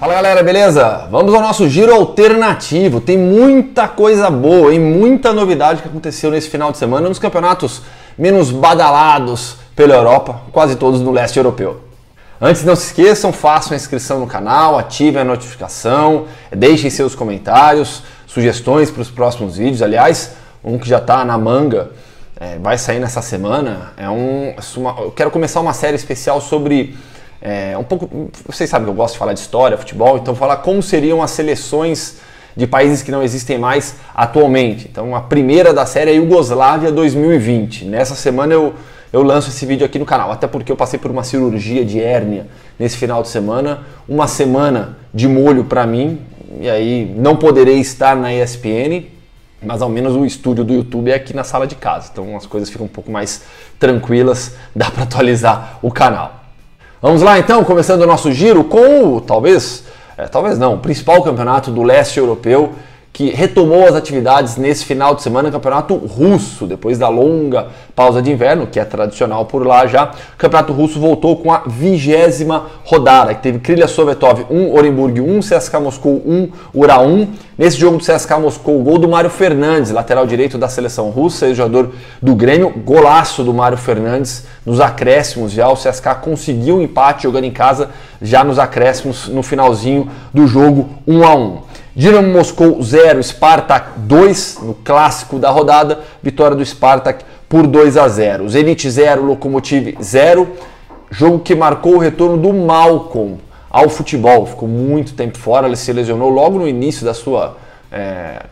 Fala galera, beleza? Vamos ao nosso giro alternativo. Tem muita coisa boa e muita novidade que aconteceu nesse final de semana nos campeonatos menos badalados pela Europa, quase todos no leste europeu. Antes, não se esqueçam, façam a inscrição no canal, ativem a notificação, deixem seus comentários, sugestões para os próximos vídeos. Aliás, um que já está na manga, vai sair nessa semana. Eu quero começar uma série especial sobre vocês sabem que eu gosto de falar de história, futebol, então falar como seriam as seleções de países que não existem mais atualmente. Então a primeira da série é a Iugoslávia 2020. Nessa semana eu lanço esse vídeo aqui no canal, até porque eu passei por uma cirurgia de hérnia nesse final de semana, uma semana de molho para mim, e aí não poderei estar na ESPN, mas ao menos o estúdio do YouTube é aqui na sala de casa, então as coisas ficam um pouco mais tranquilas, dá para atualizar o canal. Vamos lá então, começando o nosso giro com o principal campeonato do leste europeu, que retomou as atividades nesse final de semana, campeonato russo, depois da longa pausa de inverno, que é tradicional por lá já. O campeonato russo voltou com a 20ª rodada, que teve Krylia Sovetov 1, Orenburg 1, CSKA Moscou 1, Ura 1. Nesse jogo do CSKA Moscou, o gol do Mário Fernandes, lateral direito da seleção russa, jogador do Grêmio, golaço do Mário Fernandes nos acréscimos já. O CSKA conseguiu um empate jogando em casa já nos acréscimos no finalzinho do jogo 1-1. Dinamo Moscou 0, Spartak 2, no clássico da rodada, vitória do Spartak por 2-0. Zenit 0, Lokomotiv 0, jogo que marcou o retorno do Malcolm ao futebol. Ficou muito tempo fora, ele se lesionou logo no início da sua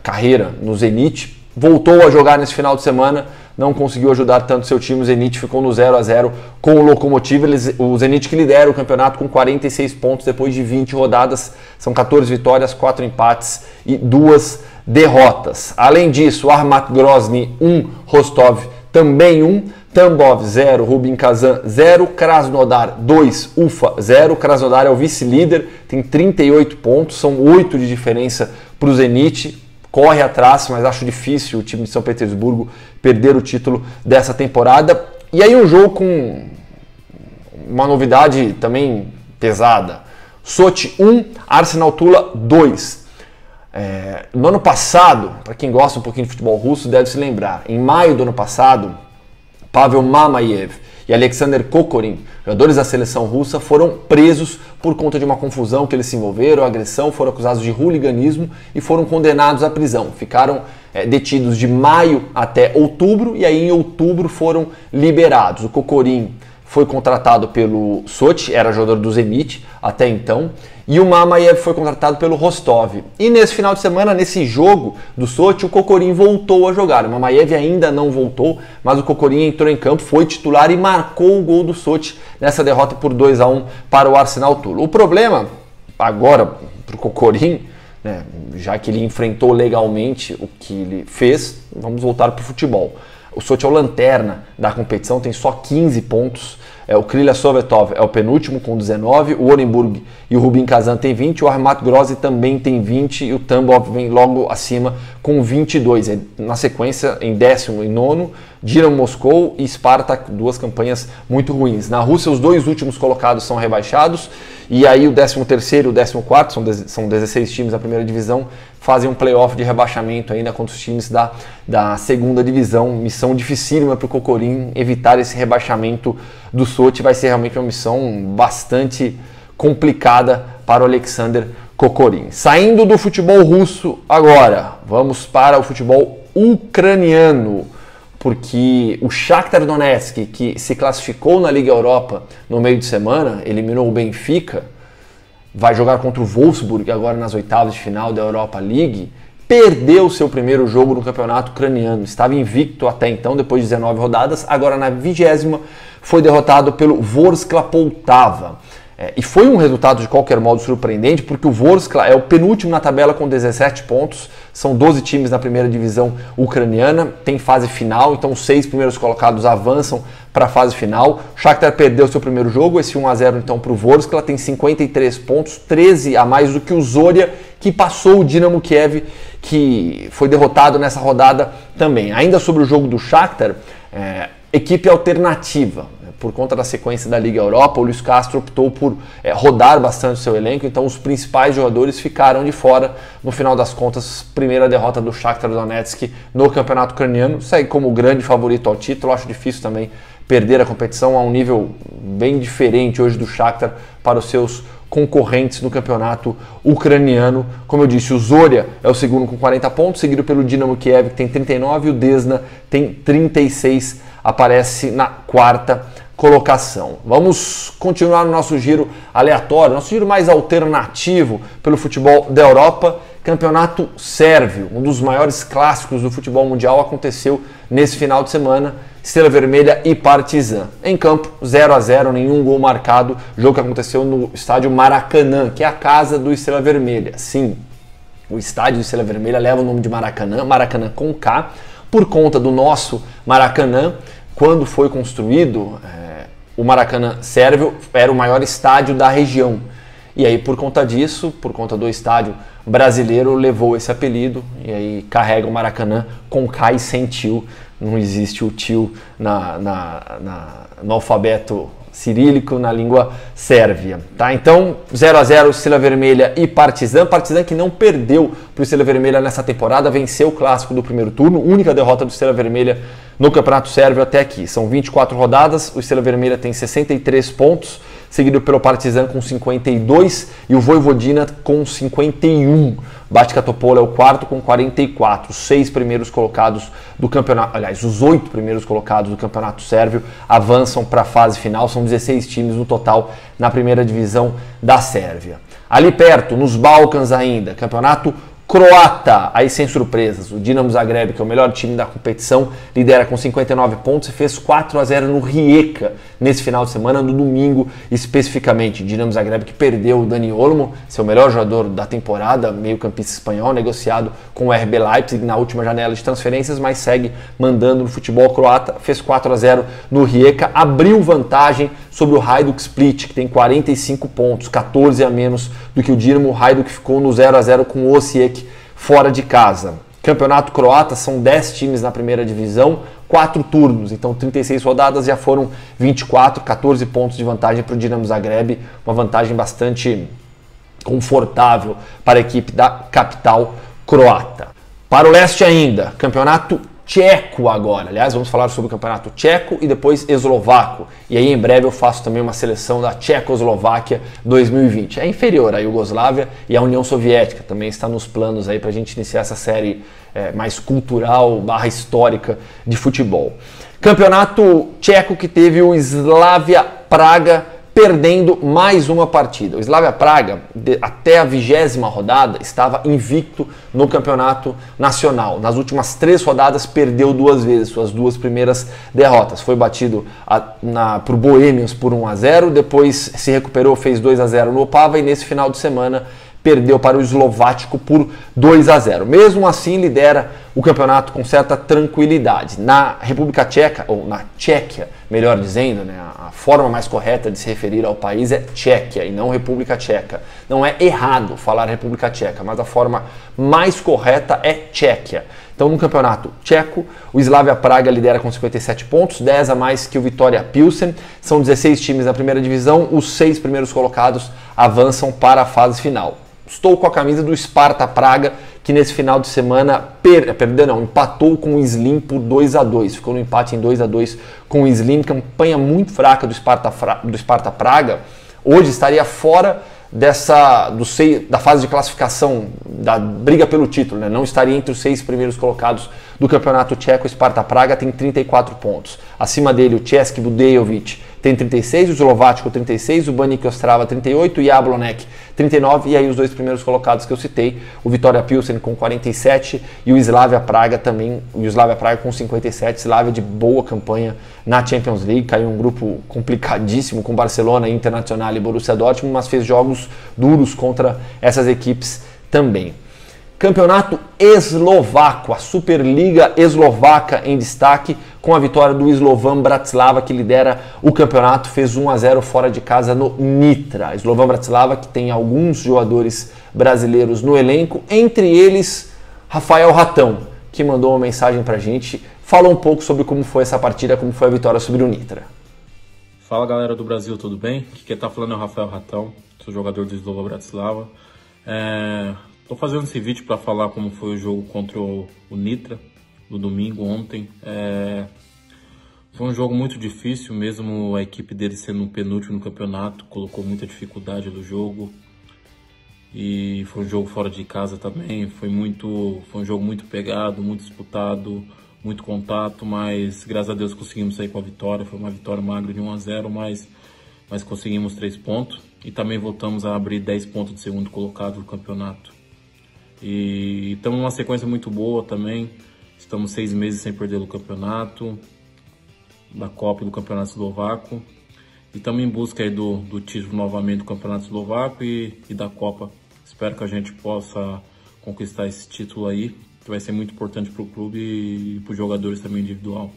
carreira no Zenit, voltou a jogar nesse final de semana, não conseguiu ajudar tanto seu time. O Zenit ficou no 0-0 com o Lokomotiv. O Zenit que lidera o campeonato com 46 pontos depois de 20 rodadas. São 14 vitórias, 4 empates e 2 derrotas. Além disso, Armat Grozny 1, Rostov também 1, Tambov 0, Rubin Kazan 0, Krasnodar 2, Ufa 0. Krasnodar é o vice-líder, tem 38 pontos, são 8 de diferença para o Zenit. Corre atrás, mas acho difícil o time de São Petersburgo perder o título dessa temporada. E aí um jogo com uma novidade também pesada. Sochi 1, Arsenal Tula 2. No ano passado, para quem gosta um pouquinho de futebol russo, deve se lembrar, em maio do ano passado, Pavel Mamayev e Alexander Kokorin, jogadores da seleção russa, foram presos por conta de uma confusão que eles se envolveram, agressão, foram acusados de hooliganismo e foram condenados à prisão. Ficaram detidos de maio até outubro e aí em outubro foram liberados. O Kokorin foi contratado pelo Sochi, era jogador do Zenit até então, e o Mamayev foi contratado pelo Rostov. E nesse final de semana, nesse jogo do Sochi, o Kokorin voltou a jogar. O Mamayev ainda não voltou, mas o Kokorin entrou em campo, foi titular e marcou o gol do Sochi nessa derrota por 2-1 para o Arsenal Tula. O problema agora para o Kokorin, já que ele enfrentou legalmente o que ele fez, vamos voltar para o futebol. O Sochi é o lanterna da competição, tem só 15 pontos. O Krylia Sovetov é o penúltimo com 19, o Orenburg e o Rubin Kazan tem 20, o Armat Grozny também tem 20 e o Tambov vem logo acima com 22. Na sequência, em 10º e 9º, Dinamo Moscou e Spartak, duas campanhas muito ruins. Na Rússia, os dois últimos colocados são rebaixados e aí o 13º e o 14º, são 16 times da primeira divisão, fazem um playoff de rebaixamento ainda contra os times da segunda divisão. Missão dificílima para o Kokorin evitar esse rebaixamento do Sochi. Vai ser realmente uma missão bastante complicada para o Alexander Kokorin. Saindo do futebol russo agora, vamos para o futebol ucraniano, porque o Shakhtar Donetsk, que se classificou na Liga Europa no meio de semana, eliminou o Benfica, vai jogar contra o Wolfsburg agora nas oitavas de final da Europa League, perdeu seu primeiro jogo no campeonato ucraniano. Estava invicto até então, depois de 19 rodadas, agora na 20ª foi derrotado pelo Vorskla Poltava. E foi um resultado de qualquer modo surpreendente, porque o Vorskla é o penúltimo na tabela com 17 pontos, são 12 times na primeira divisão ucraniana, tem fase final, então os 6 primeiros colocados avançam para a fase final. O Shakhtar perdeu seu primeiro jogo, esse 1-0 então para o Vorskla, tem 53 pontos, 13 a mais do que o Zorya, que passou o Dinamo Kiev, que foi derrotado nessa rodada também. Ainda sobre o jogo do Shakhtar, equipe alternativa. por conta da sequência da Liga Europa, o Luiz Castro optou por rodar bastante o seu elenco, então os principais jogadores ficaram de fora. No final das contas, primeira derrota do Shakhtar Donetsk no campeonato ucraniano, segue como grande favorito ao título. Acho difícil também perder a competição a um nível bem diferente hoje do Shakhtar para os seus concorrentes no campeonato ucraniano. Como eu disse, o Zorya é o segundo com 40 pontos, seguido pelo Dinamo Kiev, que tem 39, e o Desna tem 36, aparece na quarta colocação. Vamos continuar no nosso giro aleatório, nosso giro mais alternativo pelo futebol da Europa. Campeonato Sérvio, um dos maiores clássicos do futebol mundial, aconteceu nesse final de semana. Estrela Vermelha e Partizan. Em campo, 0-0, nenhum gol marcado. Jogo que aconteceu no estádio Maracanã, que é a casa do Estrela Vermelha. Sim, o estádio do Estrela Vermelha leva o nome de Maracanã, Maracanã com K, por conta do nosso Maracanã. Quando foi construído, o Maracanã Sérvio era o maior estádio da região. E aí, por conta disso, por conta do estádio brasileiro, levou esse apelido. E aí carrega o Maracanã com K e sem tio. Não existe o tio no alfabeto cirílico, na língua sérvia. Tá? Então, 0-0, Estrela Vermelha e Partizan. Partizan que não perdeu para o Estrela Vermelha nessa temporada, venceu o clássico do primeiro turno, única derrota do Estrela Vermelha no Campeonato Sérvio até aqui. São 24 rodadas, o Estrela Vermelha tem 63 pontos, seguido pelo Partizan com 52 e o Vojvodina com 51. Bačka Topola é o quarto com 44. Os 6 primeiros colocados do campeonato, aliás, os 8 primeiros colocados do Campeonato Sérvio avançam para a fase final. São 16 times no total na primeira divisão da Sérvia. Ali perto, nos Balcãs ainda, Campeonato Croata, aí sem surpresas, o Dinamo Zagreb, que é o melhor time da competição, lidera com 59 pontos e fez 4-0 no Rijeka nesse final de semana, no domingo especificamente. Dinamo Zagreb que perdeu o Dani Olmo, seu melhor jogador da temporada, meio-campista espanhol, negociado com o RB Leipzig na última janela de transferências, mas segue mandando no futebol croata, fez 4-0 no Rijeka, abriu vantagem sobre o Hajduk Split, que tem 45 pontos, 14 a menos do que o Dinamo. O Hajduk ficou no 0-0 com o Osijek fora de casa. Campeonato croata, são 10 times na primeira divisão, 4 turnos, então 36 rodadas, já foram 24, 14 pontos de vantagem para o Dinamo Zagreb, uma vantagem bastante confortável para a equipe da capital croata. Para o leste ainda, campeonato tcheco agora. Aliás, vamos falar sobre o campeonato tcheco e depois eslovaco. E aí em breve eu faço também uma seleção da Tchecoslováquia 2020. É inferior à Iugoslávia e à União Soviética. Também está nos planos aí para a gente iniciar essa série mais cultural / histórica de futebol. Campeonato tcheco que teve o Slavia Praga perdendo mais uma partida. O Slavia Praga, até a 20ª rodada, estava invicto no campeonato nacional. Nas últimas 3 rodadas, perdeu 2 vezes, suas 2 primeiras derrotas. Foi batido por Bohemians por 1-0, depois se recuperou, fez 2-0 no Opava e nesse final de semana perdeu para o Slovático por 2-0. Mesmo assim, lidera o campeonato com certa tranquilidade. Na República Tcheca, ou na Tchequia, melhor dizendo, né, a forma mais correta de se referir ao país é Tchequia e não República Tcheca. Não é errado falar República Tcheca, mas a forma mais correta é Tchequia. Então, no campeonato tcheco, o Slavia Praga lidera com 57 pontos, 10 a mais que o Vitória Pilsen. São 16 times na primeira divisão, os 6 primeiros colocados avançam para a fase final. Estou com a camisa do Sparta Praga, que nesse final de semana empatou com o Slim por 2-2. Ficou no empate em 2-2 com o Slim, campanha muito fraca do Sparta Praga. Hoje estaria fora da fase de classificação, da briga pelo título, né? Não estaria entre os 6 primeiros colocados do campeonato tcheco. O Sparta Praga tem 34 pontos. Acima dele, o Český Budějovic tem 36, o Slovático 36, o Baník Ostrava 38, o Jablonec 39, e aí os 2 primeiros colocados que eu citei, o Vitória Pilsen com 47 e o Slavia Praga também, o Slavia Praga com 57, Slavia de boa campanha na Champions League, caiu um grupo complicadíssimo com Barcelona, Internacional e Borussia Dortmund, mas fez jogos duros contra essas equipes também. Campeonato eslovaco, a Superliga eslovaca em destaque, com a vitória do Slovan Bratislava, que lidera o campeonato, fez 1-0 fora de casa no Nitra. Slovan Bratislava que tem alguns jogadores brasileiros no elenco, entre eles Rafael Ratão, que mandou uma mensagem pra gente, falou um pouco sobre como foi essa partida, como foi a vitória sobre o Nitra. Fala galera do Brasil, tudo bem? Aqui quem tá falando é o Rafael Ratão, sou jogador do Slovan Bratislava. Tô fazendo esse vídeo para falar como foi o jogo contra o Nitra no domingo, ontem. Foi um jogo muito difícil, mesmo a equipe dele sendo o penúltimo no campeonato, colocou muita dificuldade no jogo. E foi um jogo fora de casa também, foi um jogo muito pegado, muito disputado, muito contato, mas graças a Deus conseguimos sair com a vitória. Foi uma vitória magra de 1-0, mas conseguimos 3 pontos e também voltamos a abrir 10 pontos de segundo colocado no campeonato. E estamos numa sequência muito boa também, estamos 6 meses sem perder o campeonato, da Copa e do Campeonato Eslovaco, e estamos em busca aí do título novamente do Campeonato Eslovaco e da Copa. Espero que a gente possa conquistar esse título aí, que vai ser muito importante para o clube e para os jogadores também individual.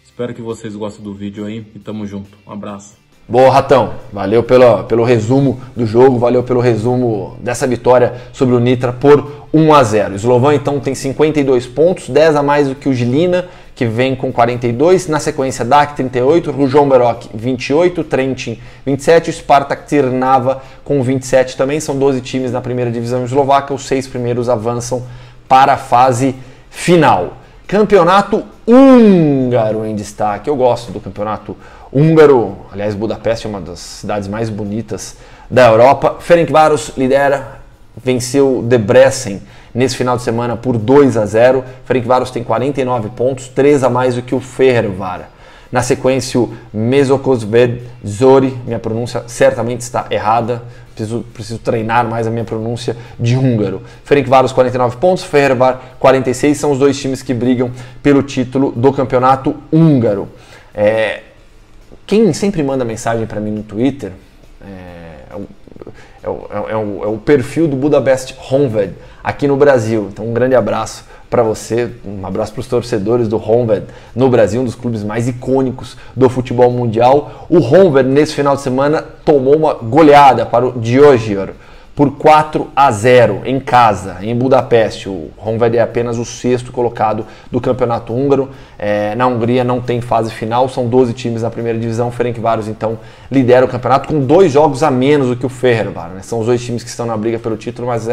Espero que vocês gostem do vídeo aí e tamo junto. Um abraço. Boa, Ratão. Valeu pelo resumo do jogo, valeu pelo resumo dessa vitória sobre o Nitra por 1-0. O Slovan então tem 52 pontos, 10 a mais do que o Žilina, que vem com 42. Na sequência, DAC 38, Ružomberok Berok 28, Trenčín 27, Spartak Trnava com 27 também. São 12 times na primeira divisão eslovaca, os 6 primeiros avançam para a fase final. Campeonato húngaro em destaque. Eu gosto do campeonato húngaro. Aliás, Budapeste é uma das cidades mais bonitas da Europa. Ferencváros lidera, venceu Debrecen nesse final de semana por 2-0. Ferencváros tem 49 pontos, 3 a mais do que o Fehérvár. Na sequência, o Mezőközved Zori, minha pronúncia certamente está errada, preciso treinar mais a minha pronúncia de húngaro. Ferencváros 49 pontos, Fehérvár 46, são os dois times que brigam pelo título do campeonato húngaro. Quem sempre manda mensagem para mim no Twitter é o perfil do Budapest Honvéd aqui no Brasil. Então um grande abraço para você, um abraço para os torcedores do Honvéd no Brasil, um dos clubes mais icônicos do futebol mundial. O Honvéd nesse final de semana tomou uma goleada para o Diósgyőr por 4-0 em casa, em Budapeste. O Honvéd é apenas o 6º colocado do campeonato húngaro. Na Hungria não tem fase final, são 12 times na primeira divisão. O Ferencváros então lidera o campeonato com 2 jogos a menos do que o Fehérvár, né? São os 2 times que estão na briga pelo título, mas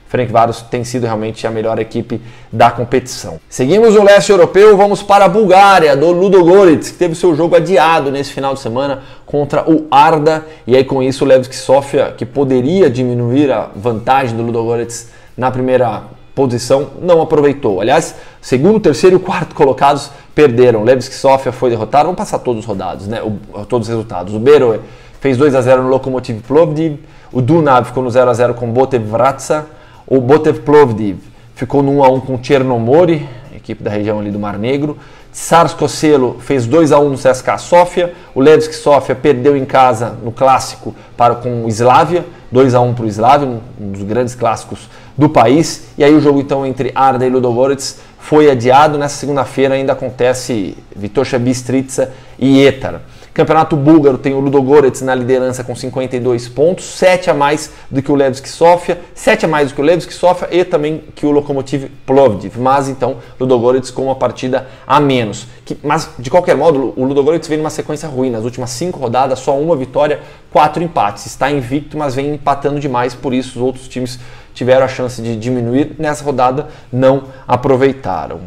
Ferencváros tem sido realmente a melhor equipe da competição. Seguimos o leste europeu, vamos para a Bulgária, do Ludogorets, que teve seu jogo adiado nesse final de semana contra o Arda. E aí com isso o Levski Sofia, que poderia diminuir a vantagem do Ludogorets na primeira posição, não aproveitou. Aliás, segundo, terceiro e quarto colocados perderam. O Levski Sofia foi derrotado, vamos passar todos os rodados, né? Todos os resultados. O Beroe fez 2-0 no Lokomotiv Plovdiv, o Dunav ficou no 0-0 com Botev Vratsa, o Botev Plovdiv ficou no 1-1 com o Chernomori, equipe da região ali do Mar Negro. Tsarsko Selo fez 2-1 no CSKA Sofia. O Levski Sofia perdeu em casa no clássico com o Slavia, 2-1 para o Slavia, um dos grandes clássicos do país. E aí o jogo então entre Arda e Ludogorets foi adiado. Nessa segunda-feira ainda acontece Vitória Bistrica e Etar. Campeonato búlgaro tem o Ludogorets na liderança com 52 pontos, 7 a mais do que o Levski Sofia, 7 a mais do que o Levski Sofia e também que o Lokomotiv Plovdiv, mas então Ludogorets com uma partida a menos. Mas de qualquer modo, o Ludogorets vem numa sequência ruim, nas últimas 5 rodadas só 1 vitória, 4 empates, está invicto, mas vem empatando demais, por isso os outros times tiveram a chance de diminuir, nessa rodada não aproveitaram.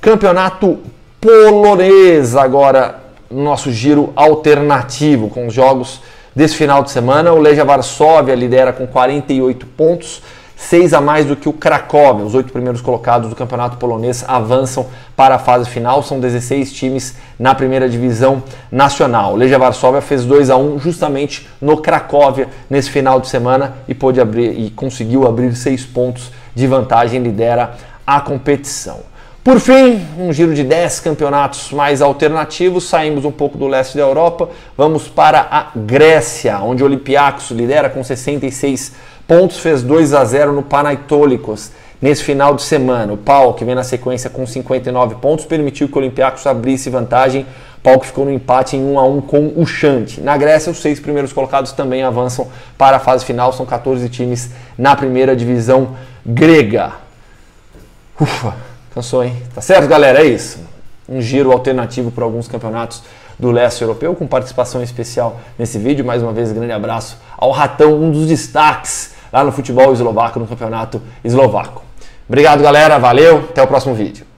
Campeonato polonês agora, nosso giro alternativo com os jogos desse final de semana. O Legia Varsóvia lidera com 48 pontos, 6 a mais do que o Cracóvia. Os 8 primeiros colocados do campeonato polonês avançam para a fase final. São 16 times na primeira divisão nacional. O Legia Varsóvia fez 2-1 justamente no Cracóvia nesse final de semana e conseguiu abrir 6 pontos de vantagem, lidera a competição. Por fim, um giro de 10 campeonatos mais alternativos, saímos um pouco do leste da Europa, vamos para a Grécia, onde o Olympiacos lidera com 66 pontos, fez 2-0 no Panathinaikos nesse final de semana. O PAOK, que vem na sequência com 59 pontos, permitiu que o Olympiacos abrisse vantagem. O PAOK ficou no empate em 1-1 com o Xanthi. Na Grécia, os 6 primeiros colocados também avançam para a fase final, são 14 times na primeira divisão grega. Ufa! Cansou, hein? Tá certo, galera? É isso. Um giro alternativo para alguns campeonatos do leste europeu, com participação especial nesse vídeo. Mais uma vez, grande abraço ao Ratão, um dos destaques lá no futebol eslovaco, no campeonato eslovaco. Obrigado, galera. Valeu. Até o próximo vídeo.